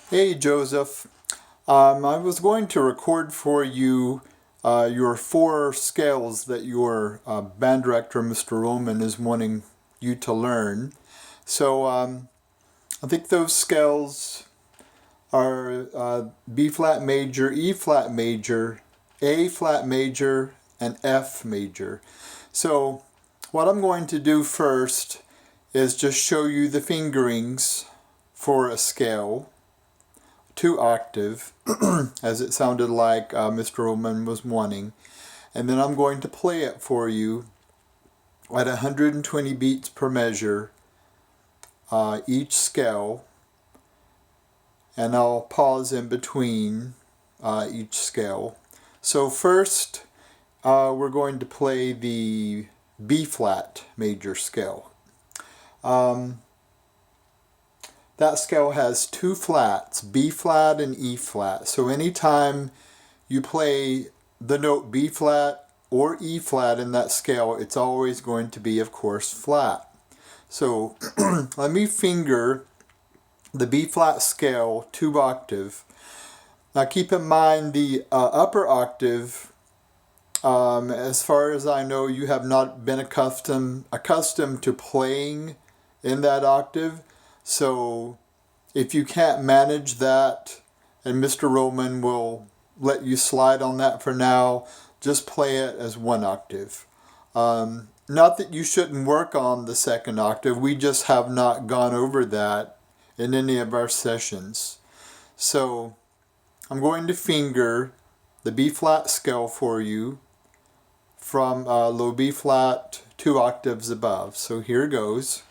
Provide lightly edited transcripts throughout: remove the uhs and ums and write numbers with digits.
Hey Joseph, I was going to record for you your four scales that your band director, Mr. Roman, is wanting you to learn. So I think those scales are B flat major, E flat major, A flat major, and F major. So what I'm going to do first is just show you the fingerings for a scale, 2 octave, as it sounded like Mr. Ullman was wanting. And then I'm going to play it for you at 120 beats per measure, each scale, and I'll pause in between each scale. So first, we're going to play the B flat major scale. That scale has 2 flats, B flat and E flat. So anytime you play the note B flat or E flat in that scale, it's always going to be, of course, flat. So let me finger the B flat scale 2 octave. Now keep in mind the upper octave, as far as I know, you have not been accustomed to playing in that octave. So if you can't manage that, and Mr. Roman will let you slide on that for now, just play it as 1 octave. Not that you shouldn't work on the second octave, we just have not gone over that in any of our sessions. So I'm going to finger the B flat scale for you from low B flat 2 octaves above. So here goes.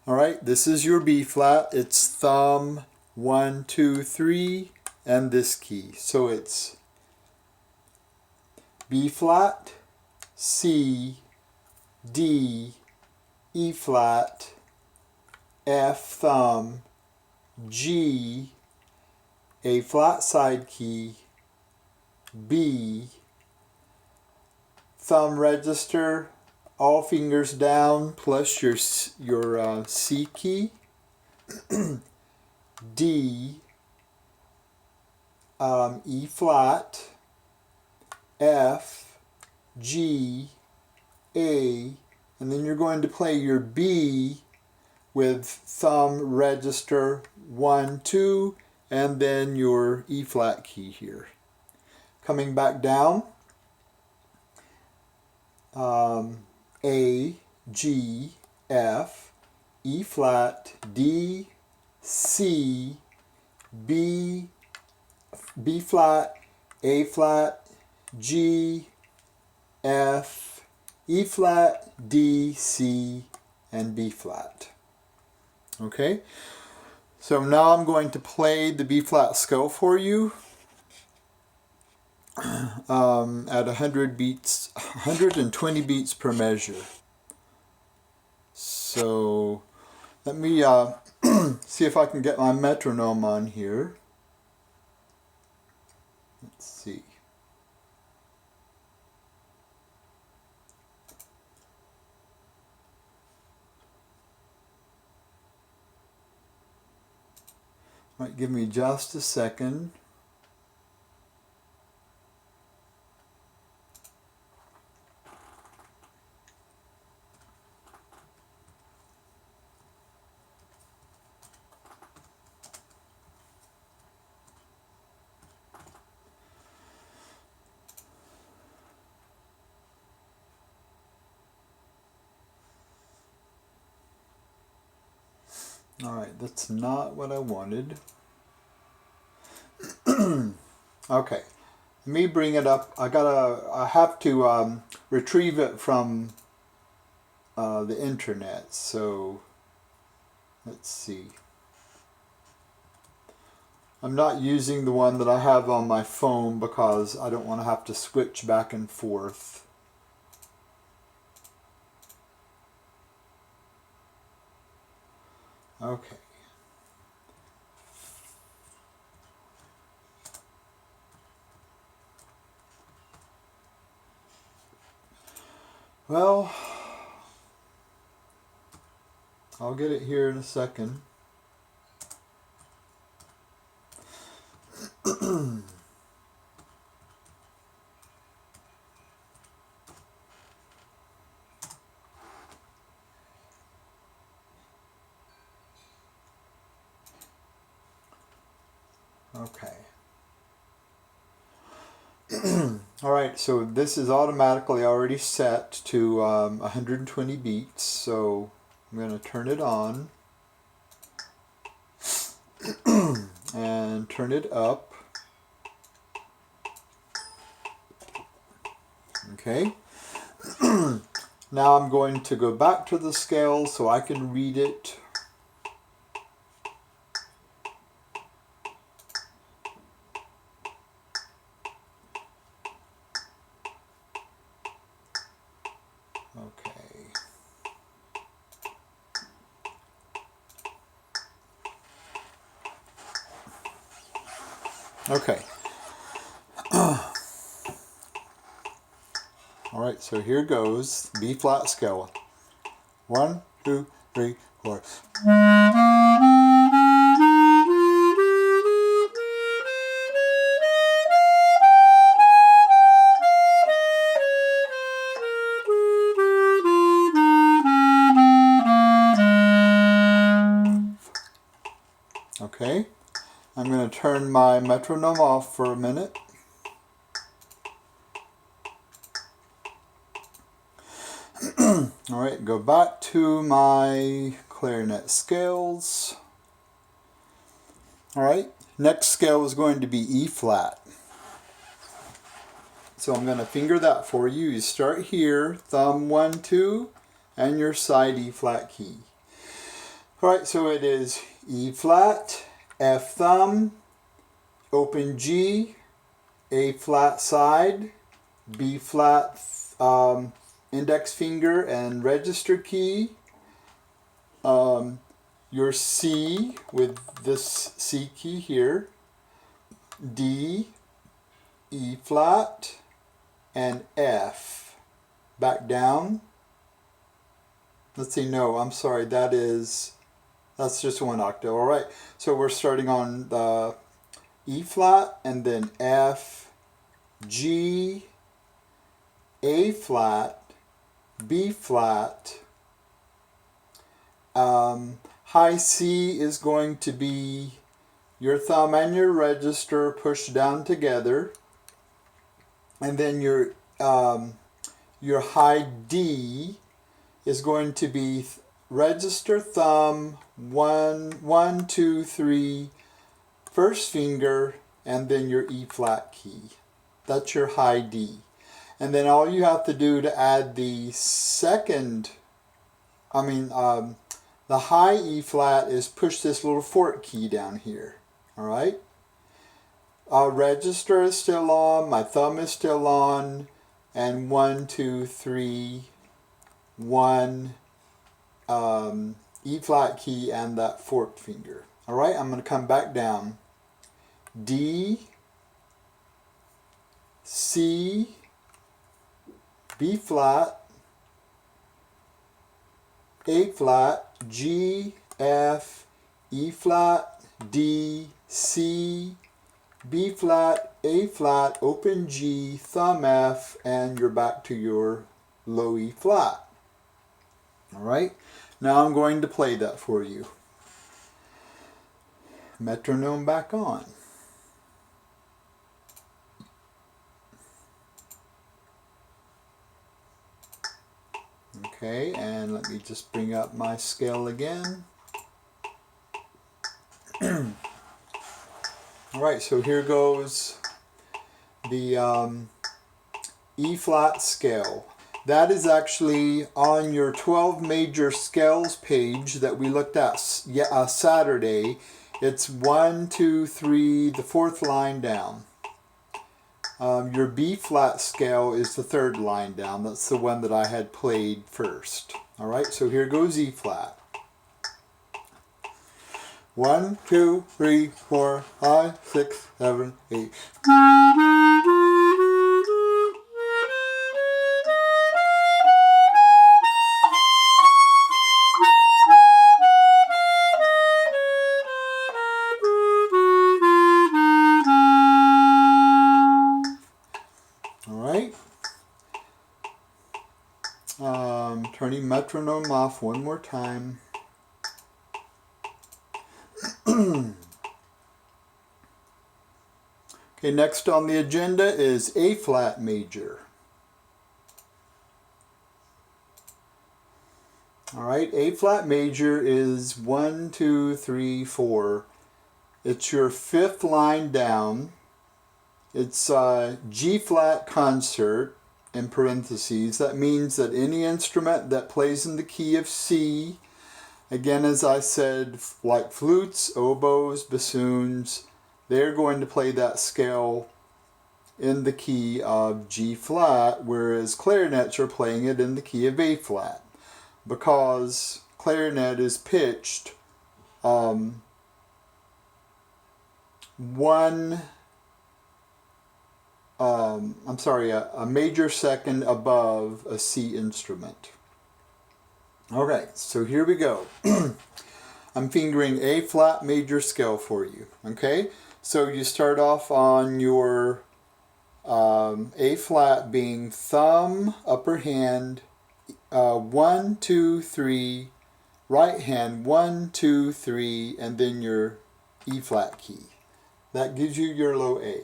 Alright, this is your B flat. It's thumb, 1, 2, 3, and this key. So it's B flat, C, D, E flat, F thumb, G, A flat side key, B, thumb register, all fingers down plus your C key, D, E flat, F, G, A, and then you're going to play your B with thumb register 1, 2, and then your E flat key here. Coming back down, A, G, F, E flat, D, C, B, B flat, A flat, G, F, E flat, D, C, and B flat. Okay, so now I'm going to play the B flat scale for you at 120 beats per measure. So let me see if I can get my metronome on here. Let's see. Might give me just a second. Alright, that's not what I wanted. Okay, let me bring it up. I have to retrieve it from the internet, so let's see. I'm not using the one that I have on my phone because I don't want to have to switch back and forth. Okay. Well, I'll get it here in a second. Okay. All right, so this is automatically already set to 120 beats, so I'm going to turn it on and turn it up. Okay. Now I'm going to go back to the scale so I can read it. Okay. Okay. All right, so here goes B flat scale. 1, 2, 3, 4. Okay, I'm going to turn my metronome off for a minute. All right, go back to my clarinet scales. All right, next scale is going to be E flat. So I'm going to finger that for you. You start here, thumb 1, 2, and your side E flat key. All right, so it is E flat, F thumb, open G, A flat side, B flat index finger and register key, your C with this C key here, D, E flat, and F. Back down. Let's see, no, I'm sorry, that's just one octave. All right, so we're starting on the E flat and then F, G, A flat, B flat. High C is going to be your thumb and your register pushed down together, and then your high D is going to be register, thumb, 1, 2, 3, first finger, and then your E flat key. That's your high D. And then all you have to do to add the the high E flat is push this little fourth key down here. All right. Register is still on. My thumb is still on. And 1, 2, 3, 1 E flat key and that fourth finger. All right. I'm going to come back down. D, C, B flat, A flat, G, F, E flat, D, C, B flat, A flat, open G, thumb F, and you're back to your low E flat. All right, now I'm going to play that for you. Metronome back on. Okay, and let me just bring up my scale again. Alright, so here goes the E flat scale. That is actually on your 12 major scales page that we looked at Saturday. It's 1, 2, 3, the fourth line down. Your B flat scale is the third line down. That's the one that I had played first. Alright, so here goes E flat. 1, 2, 3, 4, 5, 6, 7, 8. metronome off one more time. Okay, next on the agenda is A flat major. All right, A flat major is 1, 2, 3, 4. It's your fifth line down. It's G flat concert in parentheses. That means that any instrument that plays in the key of C, again, as I said, like flutes, oboes, bassoons, they're going to play that scale in the key of G flat, whereas clarinets are playing it in the key of A flat, because clarinet is pitched a major second above a C instrument. Okay, so here we go. I'm fingering A flat major scale for you. Okay, so you start off on your A flat being thumb, upper hand, 1, 2, 3, right hand 1, 2, 3, and then your E flat key. That gives you your low A.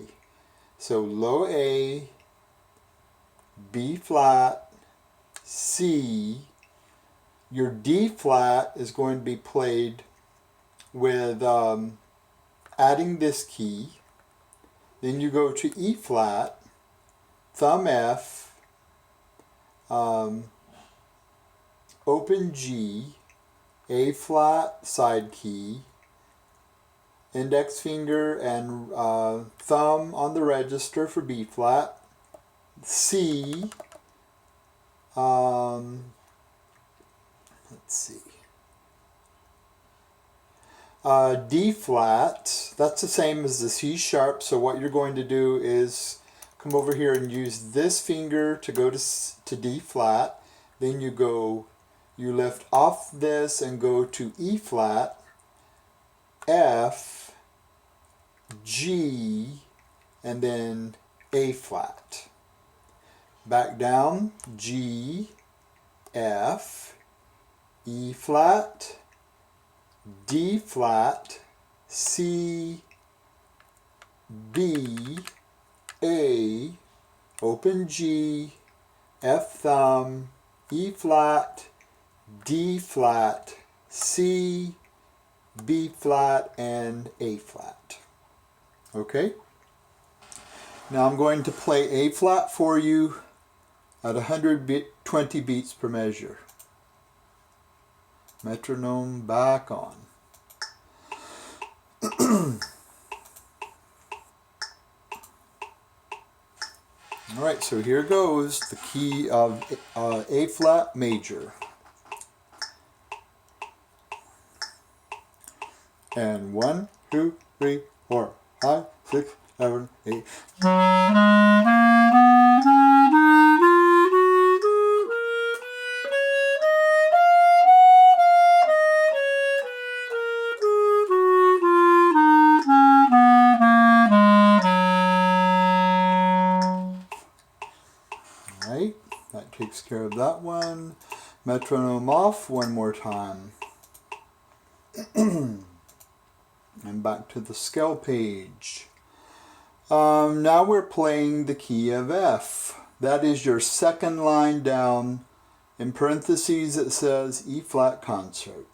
So low A, B flat, C. Your D flat is going to be played with adding this key. Then you go to E flat, thumb F, open G, A flat side key, index finger and thumb on the register for B flat, C, let's see, D flat, that's the same as the C sharp, so what you're going to do is come over here and use this finger to go to D flat, then you lift off this and go to E flat, F, G, and then A flat. Back down, G, F, E flat, D flat, C, B, A, open G, F thumb, E flat, D flat, C, B flat, and A flat. Okay? Now I'm going to play A flat for you at 120 beats per measure. Metronome back on. Alright, so here goes the key of A flat major. And 1, 2, 3, 4, 5, 6, 7, 8. Alright, that takes care of that one. Metronome off one more time. And back to the scale page. Now we're playing the key of F. That is your second line down. In parentheses it says E flat concert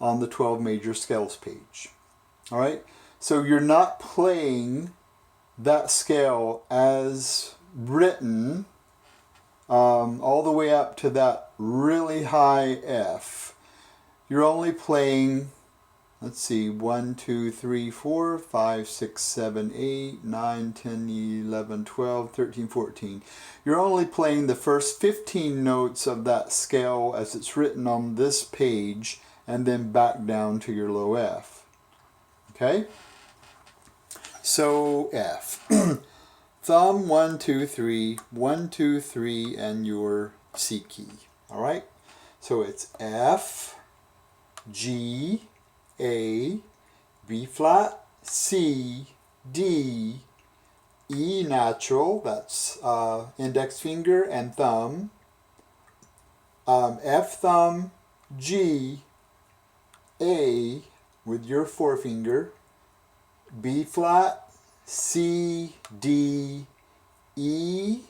on the 12 major scales page. Alright, so you're not playing that scale as written all the way up to that really high F. You're only playing, let's see, 1, 2, 3, 4, 5, 6, 7, 8, 9, 10, 11, 12, 13, 14. You're only playing the first 15 notes of that scale as it's written on this page, and then back down to your low F. Okay? So F. Thumb 1, 2, 3, 1, 2, 3, and your C key. Alright? So it's F, G, A, B flat, C, D, E natural, that's index finger and thumb, F thumb, G, A with your forefinger, B flat, C, D, E,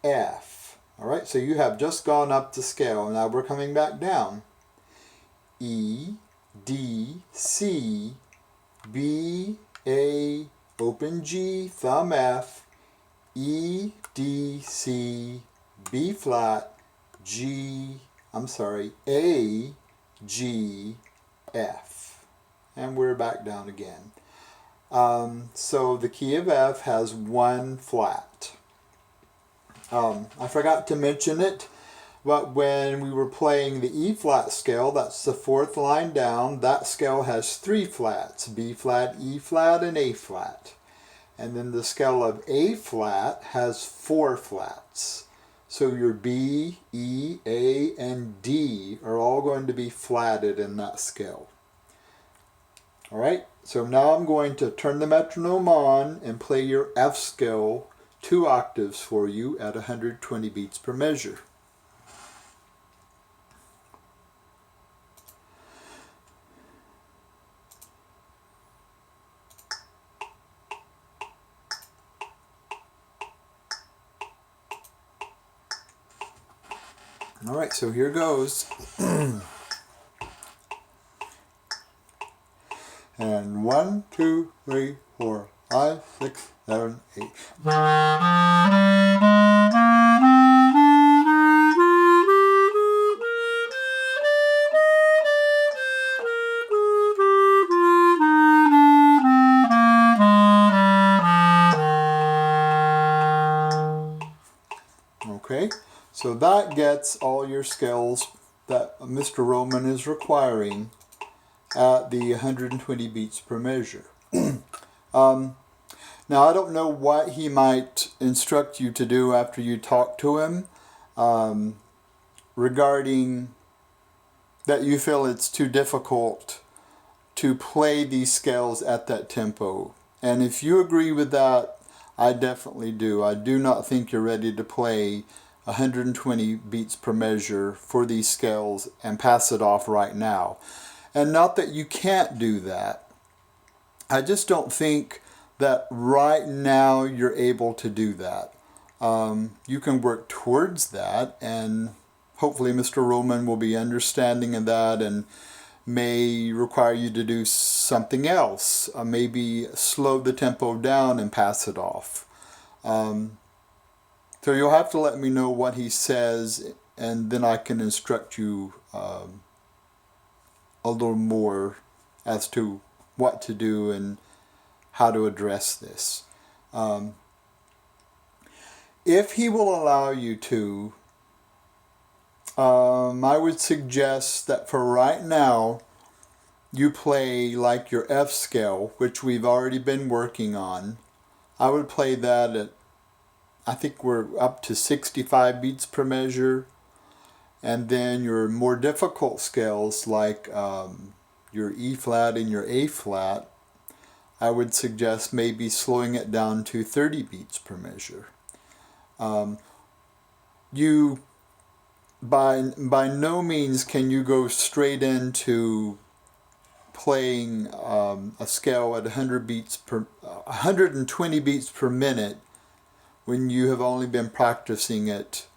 F. All right, so you have just gone up the scale. Now we're coming back down. E, D, C, B, A, open G, thumb F, E, D, C, B flat, A, G, F. And we're back down again. So the key of F has one flat. I forgot to mention it, but when we were playing the E flat scale, that's the fourth line down, that scale has three flats, B flat, E flat, and A flat. And then the scale of A flat has four flats. So your B, E, A, and D are all going to be flatted in that scale. All right, so now I'm going to turn the metronome on and play your F scale 2 octaves for you at 120 beats per measure. All right, so here goes. And 1, 2, 3, 4, 5, 6, 7, 8. Okay, so that gets all your scales that Mr. Roman is requiring at the 120 beats per measure. Now, I don't know what he might instruct you to do after you talk to him regarding that you feel it's too difficult to play these scales at that tempo. And if you agree with that, I definitely do. I do not think you're ready to play 120 beats per measure for these scales and pass it off right now. And not that you can't do that. I just don't think that right now you're able to do that. You can work towards that, and hopefully Mr. Roman will be understanding of that and may require you to do something else. Maybe slow the tempo down and pass it off. So you'll have to let me know what he says, and then I can instruct you a little more as to what to do and how to address this. If he will allow you to, I would suggest that for right now, you play like your F scale, which we've already been working on. I would play that at, I think we're up to 65 beats per measure. And then your more difficult scales like your E flat and your A flat, I would suggest maybe slowing it down to 30 beats per measure. By no means can you go straight into playing a scale at 120 beats per minute when you have only been practicing it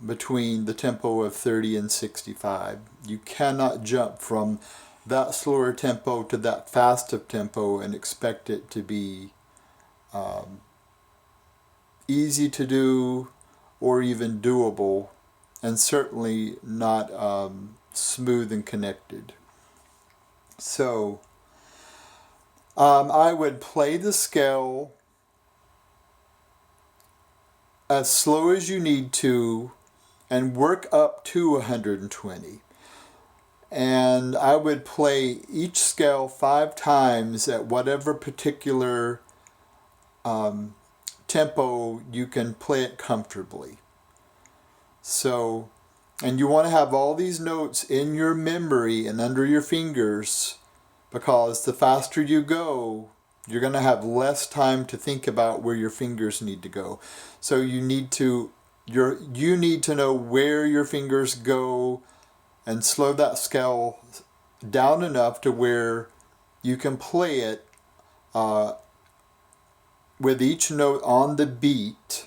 between the tempo of 30 and 65. You cannot jump from that slower tempo to that faster tempo and expect it to be easy to do or even doable, and certainly not smooth and connected. So I would play the scale as slow as you need to and work up to 120. And I would play each scale 5 times at whatever particular tempo you can play it comfortably. So, and you want to have all these notes in your memory and under your fingers, because the faster you go, you're going to have less time to think about where your fingers need to go. So you need to you need to know where your fingers go and slow that scale down enough to where you can play it with each note on the beat.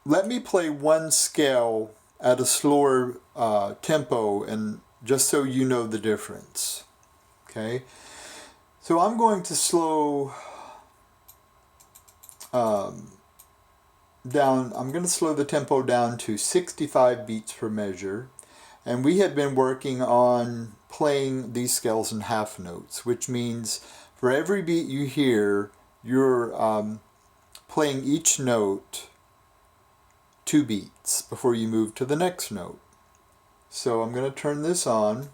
Let me play one scale at a slower tempo, and just so you know the difference. Okay, so I'm going to slow down. I'm going to slow the tempo down to 65 beats per measure, and we had been working on playing these scales in half notes, which means for every beat you hear, you're playing each note 2 beats before you move to the next note. So I'm going to turn this on.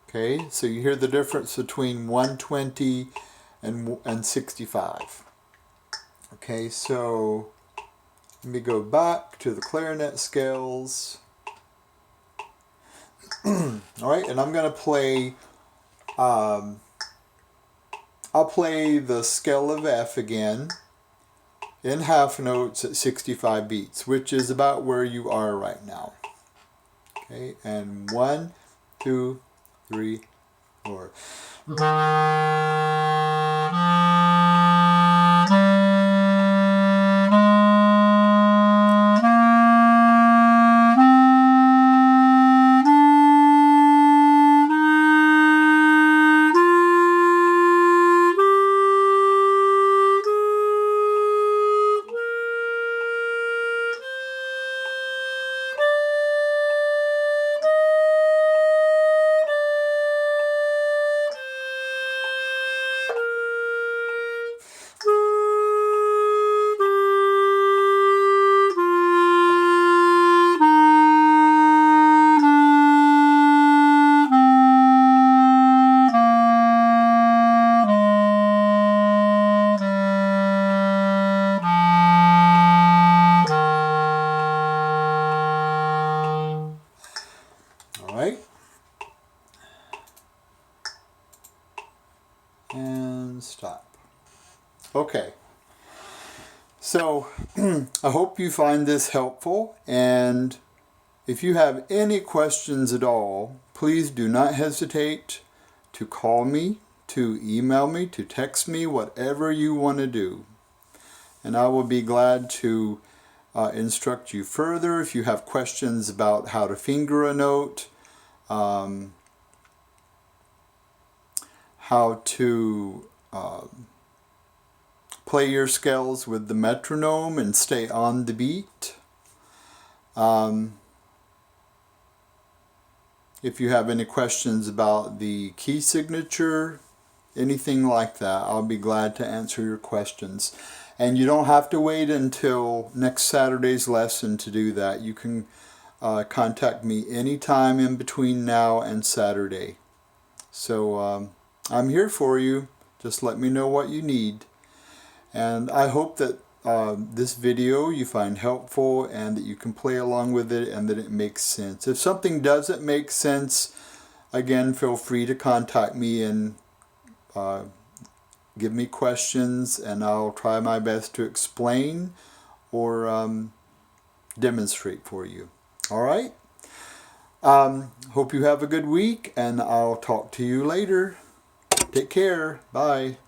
Okay, so you hear the difference between 120 and 65. Okay, so let me go back to the clarinet scales. Alright, and I'm going to play, I'll play the scale of F again in half notes at 65 beats, which is about where you are right now. Okay, and 1, 2, 3, 4. Alright, and stop. Okay, so I hope you find this helpful, and if you have any questions at all, please do not hesitate to call me, to email me, to text me, whatever you want to do. And I will be glad to instruct you further if you have questions about how to finger a note, how to play your scales with the metronome and stay on the beat. If you have any questions about the key signature, anything like that, I'll be glad to answer your questions. And you don't have to wait until next Saturday's lesson to do that. You can contact me anytime in between now and Saturday. So I'm here for you. Just let me know what you need. And I hope that this video you find helpful and that you can play along with it and that it makes sense. If something doesn't make sense, again, feel free to contact me and give me questions, and I'll try my best to explain or demonstrate for you. All right? Hope you have a good week, and I'll talk to you later. Take care. Bye.